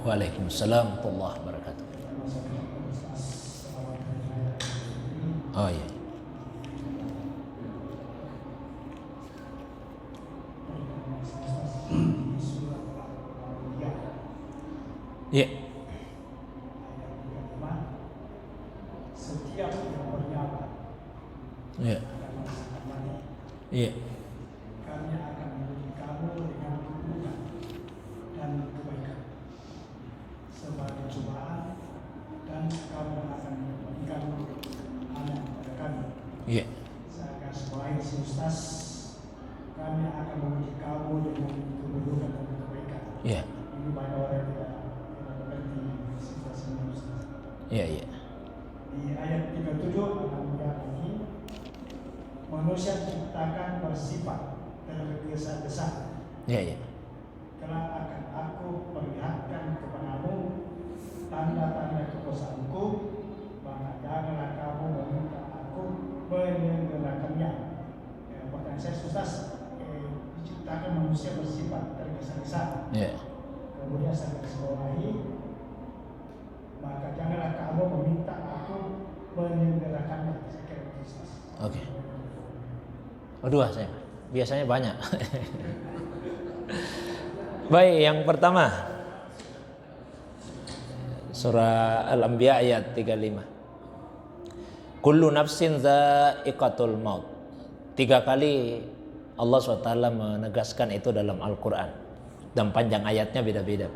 Waalaikumsalam warahmatullahi wabarakatuh. Oh iya. Iya. Setiap yang bernyawa Iya. Iya. kami akan menuju kamu dengan keburukan dan kebaikan sebagai cobaan, dan kamu akan memberikan anak kepada kami. Iya. Saya sebagai si Ustaz, kami akan memuji kamu dengan keburukan dan kebaikan. Iya. Ini banyak orang yang tidak mengerti situasi ini, Ustaz. Iya, iya. Di ayat 37 Al-Anbiya ini, manusia diciptakan bersifat tergesa-gesa. Iya, iya. Kelak akan aku perlihatkan kepadamu tanda-tanda kekuasaanku, maka janganlah kamu meminta aku menyegerakannya. Pertanyaan saya, Ustaz, diciptakan manusia bersifat tergesa-gesa. Iya. Kemudian saya bawahi, maka janganlah kamu meminta aku menyegerakannya. Saya kira itu, Ustaz. Oke. Oh, dua saya. Biasanya banyak. Baik, yang pertama surah Al-Anbiya ayat 35. Kullu nafsin dha'iqatul maut. 3 kali Allah SWT menegaskan itu dalam Al-Quran, dan panjang ayatnya beda-beda.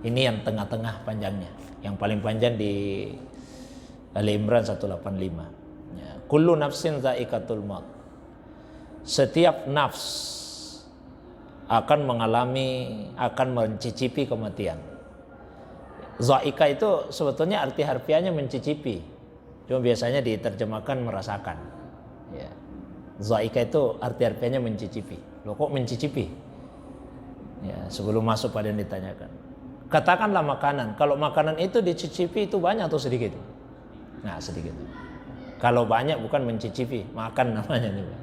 Ini yang tengah-tengah panjangnya. Yang paling panjang di Ali Imran 185. Ya. Kullu nafsin dha'iqatul maut. Setiap nafs akan akan mencicipi kematian. Zaika itu sebetulnya arti harfiahnya mencicipi, cuma biasanya diterjemahkan merasakan. Ya. Zaika itu arti harfiahnya mencicipi. Loh, kok mencicipi? Ya, sebelum masuk pada yang ditanyakan. Katakanlah makanan. Kalau makanan itu dicicipi itu banyak atau sedikit? Nah, sedikit. Kalau banyak bukan mencicipi, makan namanya nih.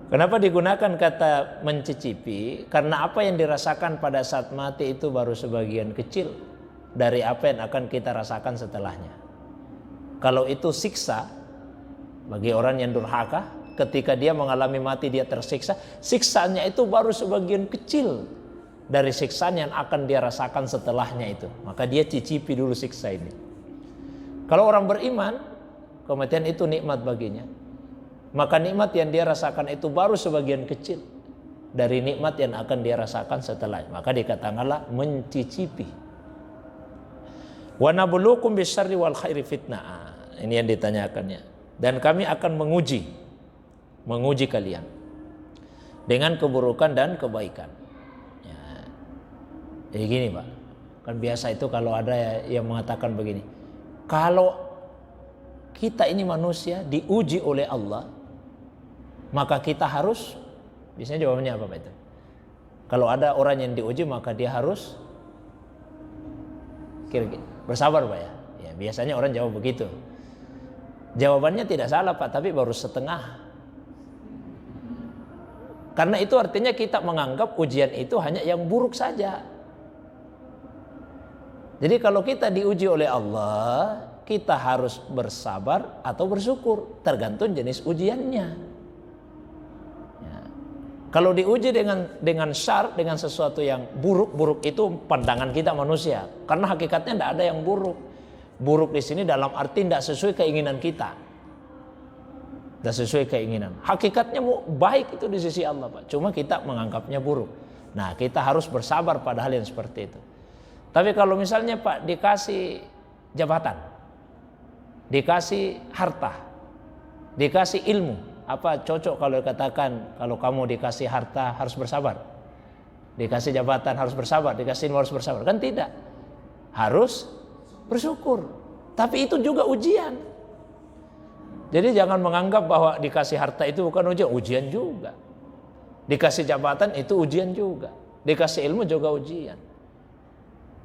Kenapa digunakan kata mencicipi? Karena apa yang dirasakan pada saat mati itu baru sebagian kecil dari apa yang akan kita rasakan setelahnya. Kalau itu siksa bagi orang yang durhaka, ketika dia mengalami mati dia tersiksa, siksanya itu baru sebagian kecil dari siksaan yang akan dia rasakan setelahnya itu. Maka dia cicipi dulu siksa ini. Kalau orang beriman, kematian itu nikmat baginya. Maka nikmat yang dia rasakan itu baru sebagian kecil dari nikmat yang akan dia rasakan setelahnya. Maka dikatakanlah mencicipi. Wa nabluukum bisyarri wal khairi fitnah. Ini yang ditanyakannya. Dan kami akan menguji kalian dengan keburukan dan kebaikan. Ya. Jadi gini, Pak. Kan biasa itu kalau ada yang mengatakan begini. Kalau kita ini manusia diuji oleh Allah, maka kita harus, biasanya jawabannya apa Pak itu? Kalau ada orang yang diuji maka dia harus kira-kira bersabar Pak ya? Ya biasanya orang jawab begitu. Jawabannya tidak salah Pak, tapi baru setengah. Karena itu artinya kita menganggap ujian itu hanya yang buruk saja. Jadi kalau kita diuji oleh Allah, kita harus bersabar atau bersyukur, tergantung jenis ujiannya. Kalau diuji dengan syar, dengan sesuatu yang buruk itu pandangan kita manusia. Karena hakikatnya tidak ada yang buruk. Buruk di sini dalam arti tidak sesuai keinginan kita. Tidak sesuai keinginan. Hakikatnya baik itu di sisi Allah Pak. Cuma kita menganggapnya buruk. Nah kita harus bersabar pada hal yang seperti itu. Tapi kalau misalnya Pak dikasih jabatan, dikasih harta, dikasih ilmu, apa cocok kalau dikatakan kalau kamu dikasih harta harus bersabar, dikasih jabatan harus bersabar, dikasih ilmu harus bersabar? Kan tidak, harus bersyukur. Tapi itu juga ujian. Jadi jangan menganggap bahwa dikasih harta itu bukan ujian. Ujian juga. Dikasih jabatan itu ujian juga. Dikasih ilmu juga ujian.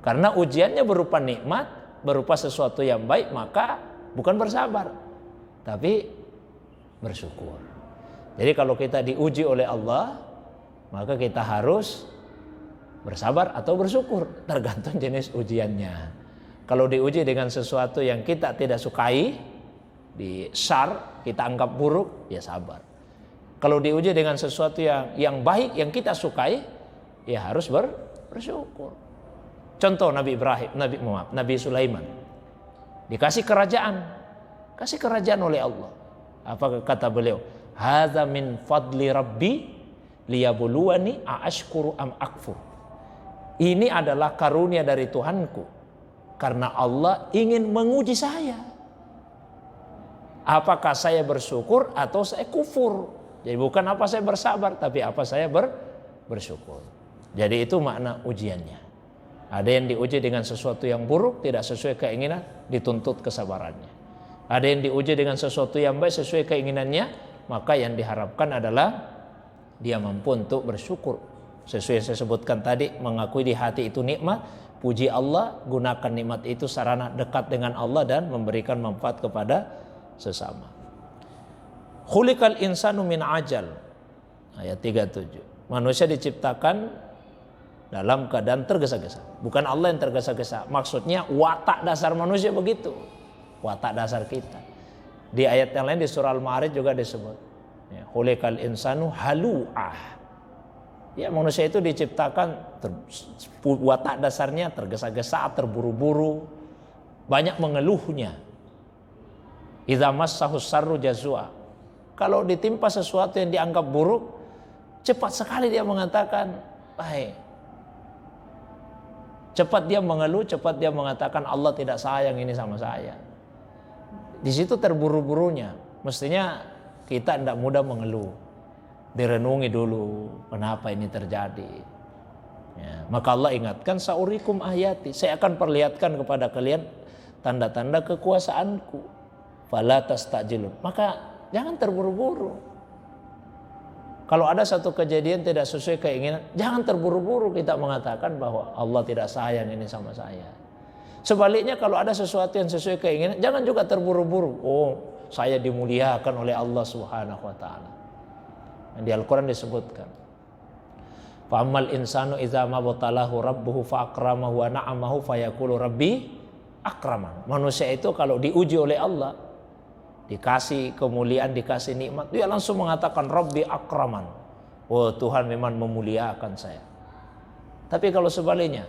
Karena ujiannya berupa nikmat, berupa sesuatu yang baik, maka bukan bersabar, tapi bersyukur. Jadi kalau kita diuji oleh Allah, maka kita harus bersabar atau bersyukur, tergantung jenis ujiannya. Kalau diuji dengan sesuatu yang kita tidak sukai, di syar kita anggap buruk, ya sabar. Kalau diuji dengan sesuatu yang baik yang kita sukai, ya harus bersyukur. Contoh Nabi Sulaiman dikasih kerajaan oleh Allah. Apa kata beliau? Hadza min fadli rabbi liyabluwani aashkuru am akfur. Ini adalah karunia dari Tuhanku, karena Allah ingin menguji saya. Apakah saya bersyukur atau saya kufur? Jadi bukan apa saya bersabar, tapi apa saya bersyukur. Jadi itu makna ujiannya. Ada yang diuji dengan sesuatu yang buruk, tidak sesuai keinginan, dituntut kesabarannya. Ada yang diuji dengan sesuatu yang baik sesuai keinginannya, maka yang diharapkan adalah dia mampu untuk bersyukur. Sesuai yang saya sebutkan tadi, mengakui di hati itu nikmat, puji Allah, gunakan nikmat itu sarana dekat dengan Allah dan memberikan manfaat kepada sesama. Khuliqal insanu min ajal. Ayat 37. Manusia diciptakan dalam keadaan tergesa-gesa. Bukan Allah yang tergesa-gesa. Maksudnya watak dasar manusia begitu. Watak dasar kita. Di ayat yang lain di surah Al-Ma'arij juga disebut. Ya, khuliqal insanu halu'ah. Ya, manusia itu diciptakan watak dasarnya tergesa-gesa, terburu-buru, banyak mengeluhnya. Idza massahus sarru jazua. Kalau ditimpa sesuatu yang dianggap buruk, cepat sekali dia mengatakan baik. Cepat dia mengeluh, cepat dia mengatakan Allah tidak sayang ini sama saya. Di situ terburu-burunya. Mestinya kita tidak mudah mengeluh. Direnungi dulu kenapa ini terjadi. Ya, maka Allah ingatkan saurikum ayati, saya akan perlihatkan kepada kalian tanda-tanda kekuasaanku. Fala tastajilun. Maka jangan terburu-buru. Kalau ada satu kejadian tidak sesuai keinginan, jangan terburu-buru kita mengatakan bahwa Allah tidak sayang ini sama saya. Sebaliknya kalau ada sesuatu yang sesuai keinginan, jangan juga terburu-buru. Oh, saya dimuliakan oleh Allah Subhanahu wa taala. Di Al-Quran disebutkan, fa'amal insanu idza mabtalahu rabbuhu fa'akramahu wa na'amahu fayaqulu rabbi akraman. Manusia itu kalau diuji oleh Allah, dikasih kemuliaan, dikasih nikmat, dia langsung mengatakan rabbi akraman. Oh, Tuhan memang memuliakan saya. Tapi kalau sebaliknya,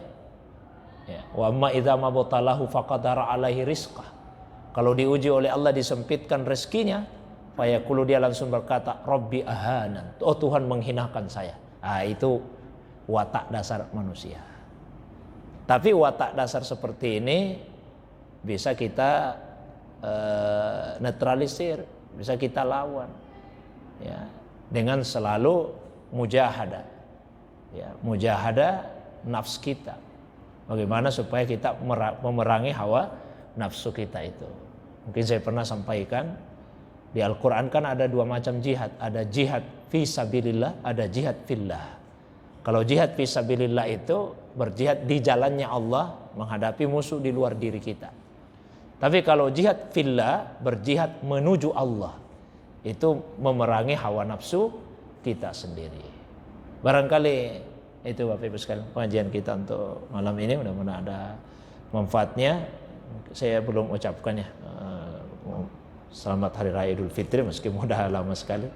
ya, wa amma idza mabtalahu faqadara alaihi rizqah. Kalau diuji oleh Allah disempitkan rezekinya, fayaqulu dia langsung berkata Rabbi ahanan. Oh, Tuhan menghinakan saya. Itu watak dasar manusia. Tapi watak dasar seperti ini bisa kita netralisir, bisa kita lawan, ya, dengan selalu mujahadah, ya, mujahadah nafs kita. Bagaimana supaya kita memerangi hawa nafsu kita itu. Mungkin saya pernah sampaikan, di Al-Quran kan ada dua macam jihad. Ada jihad fi sabilillah, ada jihad fillah. Kalau jihad fi sabilillah itu berjihad di jalannya Allah, menghadapi musuh di luar diri kita. Tapi kalau jihad fillah, berjihad menuju Allah, itu memerangi hawa nafsu kita sendiri. Barangkali itu Bapak Ibu sekalian pengajian kita untuk malam ini, mudah-mudahan ada manfaatnya. Saya belum ucapkannya selamat Hari Raya Idul Fitri meskipun sudah lama sekali.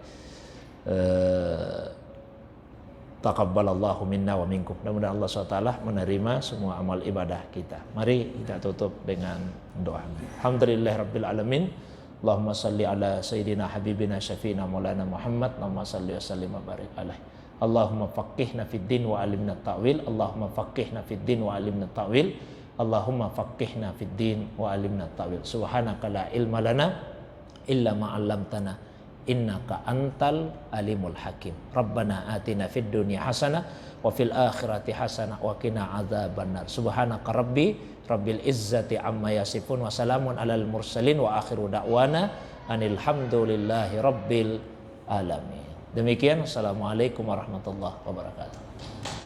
Taqabbalallahu minna wa minkum. Mudah-mudahan Allah SWT menerima semua amal ibadah kita. Mari kita tutup dengan doa. Alhamdulillahirabbil alamin. Allahumma salli ala sayyidina habibina syafiina maulana Muhammad. Allahumma salli wa sallim wa barik alaihi. Allahumma faqihna fid din wa alimna ta'wil. Allahumma faqihna fid din wa alimna ta'wil. Allahumma faqihna fid din wa alimna ta'wil. Subhanaka la ilma lana illa ma 'allamtana innaka antal alimul hakim. Rabbana atina fid dunya hasanah wa fil akhirati hasanah wa qina adzabannar. Subhanaka rabbil izzati amma yasifun wa salamun alal mursalin wa akhiru da'wana anil hamdulillahi rabbil alamin. Demikian, assalamualaikum warahmatullahi wabarakatuh.